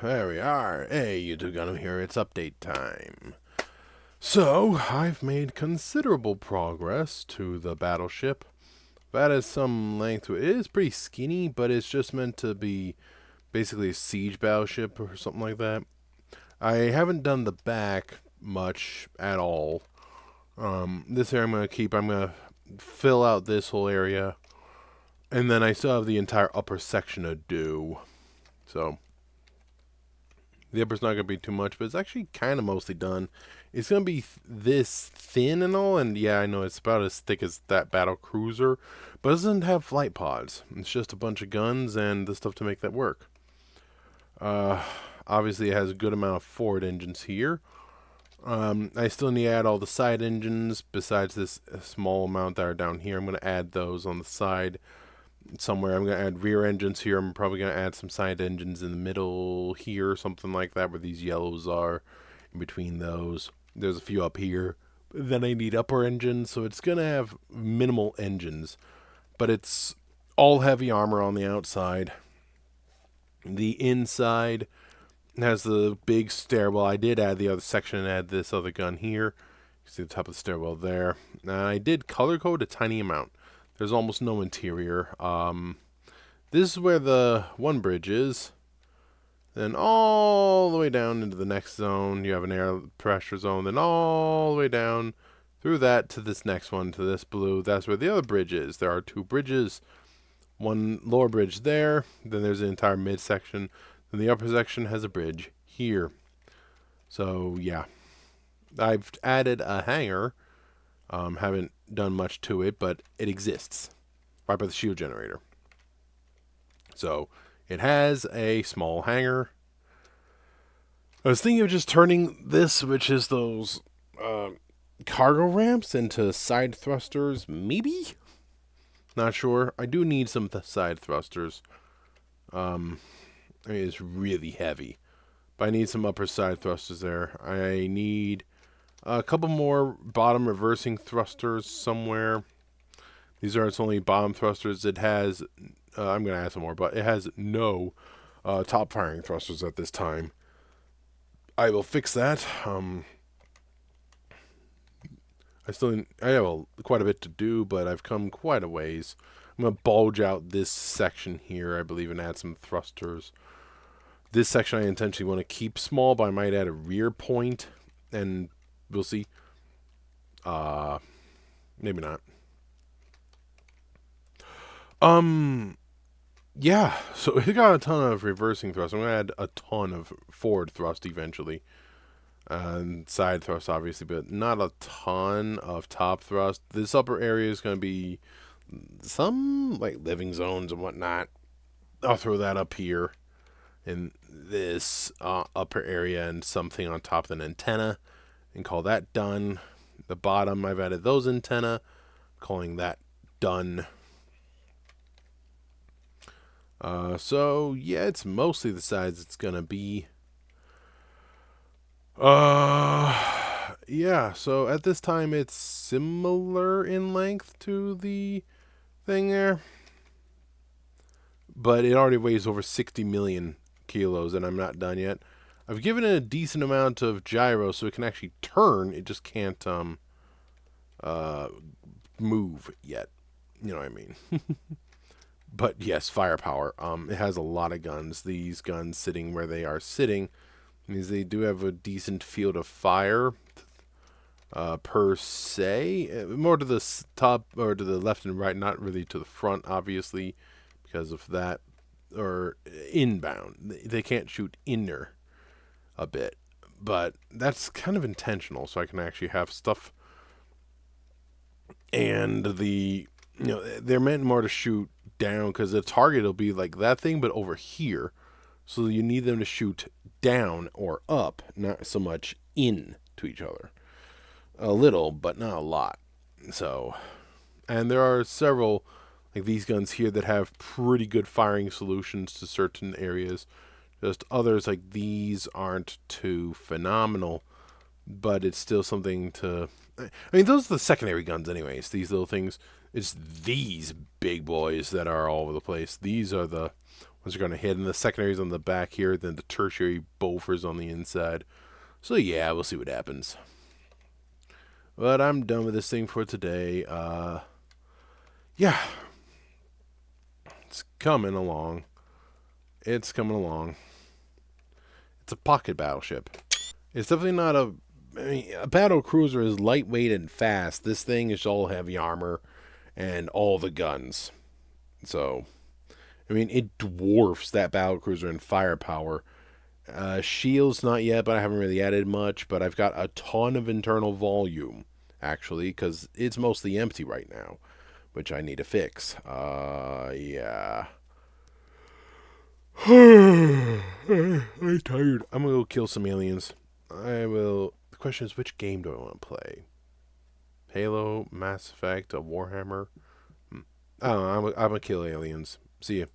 There we are. Hey, YouTube Gunham here. It's update time. So, I've made considerable progress to the Battleship. That is some length to it. It is pretty skinny, but it's just meant to be basically a siege battleship or something like that. I haven't done the back much at all. This area I'm going to keep. I'm going to fill out this whole area. And then I still have the entire upper section to do. So the upper's not going to be too much, but it's actually kind of mostly done. It's going to be this thin and all, and yeah, I know it's about as thick as that battle cruiser, but it doesn't have flight pods. It's just a bunch of guns and the stuff to make that work. Obviously, it has a good amount of forward engines here. I still need to add all the side engines besides this small amount that are down here. I'm going to add those on the side somewhere. I'm going to add rear engines here. I'm probably going to add some side engines in the middle here, something like that, where these yellows are in between those. There's a few up here. Then I need upper engines, so it's going to have minimal engines, but it's all heavy armor on the outside. The inside has the big stairwell. I did add the other section and add this other gun here. You see the top of the stairwell there. I did color code a tiny amount. There's almost no interior. This is where the one bridge is. Then all the way down into the next zone, you have an air pressure zone. Then all the way down through that to this next one, to this blue. That's where the other bridge is. There are two bridges. One lower bridge there. Then there's an entire midsection. Then the upper section has a bridge here. So, yeah. I've added a hangar. Haven't done much to it, but it exists right by the shield generator. So it has a small hangar. I was thinking of just turning this, which is those cargo ramps, into side thrusters, maybe? Not sure. I do need some side thrusters. I mean, it's really heavy, but I need some upper side thrusters there. I need a couple more bottom reversing thrusters somewhere. These are its only bottom thrusters. It has, I'm going to add some more, but it has no top firing thrusters at this time. I will fix that. I have quite a bit to do, but I've come quite a ways. I'm going to bulge out this section here, I believe, and add some thrusters. This section I intentionally want to keep small, but I might add a rear point, and we'll see. Maybe not. Yeah, so it got a ton of reversing thrust. I'm going to add a ton of forward thrust eventually. And side thrust, obviously, but not a ton of top thrust. This upper area is going to be some, like, living zones and whatnot. I'll throw that up here in this upper area and something on top of an antenna and call that done. The bottom, I've added those antenna, calling that done. So, yeah, it's mostly the size it's going to be. Yeah, so at this time it's similar in length to the thing there. But it already weighs over 60 million kilos, and I'm not done yet. I've given it a decent amount of gyro so it can actually turn. It just can't move yet. You know what I mean? But yes, firepower. It has a lot of guns. These guns sitting where they are sitting means they do have a decent field of fire per se. More to the top or to the left and right, not really to the front, obviously, because of that. Or inbound. They can't shoot inner a bit. But that's kind of intentional, so I can actually have stuff. And they're meant more to shoot down because the target will be like that thing, but over here. So you need them to shoot down or up, not so much in to each other. A little, but not a lot. So, and there are several, like these guns here, that have pretty good firing solutions to certain areas. Just others, like these, aren't too phenomenal, but it's still something to... I mean, those are the secondary guns anyways, these little things. It's these big boys that are all over the place. These are the Those are going to hit, and the secondaries on the back here, then the tertiary bofers on the inside. So yeah, we'll see what happens. But I'm done with this thing for today. Yeah. It's coming along. It's coming along. It's a pocket battleship. It's definitely not a... I mean, a battle cruiser is lightweight and fast. This thing is all heavy armor and all the guns. So, I mean, it dwarfs that battle cruiser in firepower. Shields, not yet, but I haven't really added much. But I've got a ton of internal volume, actually, because it's mostly empty right now, which I need to fix. Yeah. I'm tired. I'm gonna go kill some aliens. I will. The question is, which game do I want to play? Halo, Mass Effect, a Warhammer? I don't know. I'm gonna kill aliens. See ya.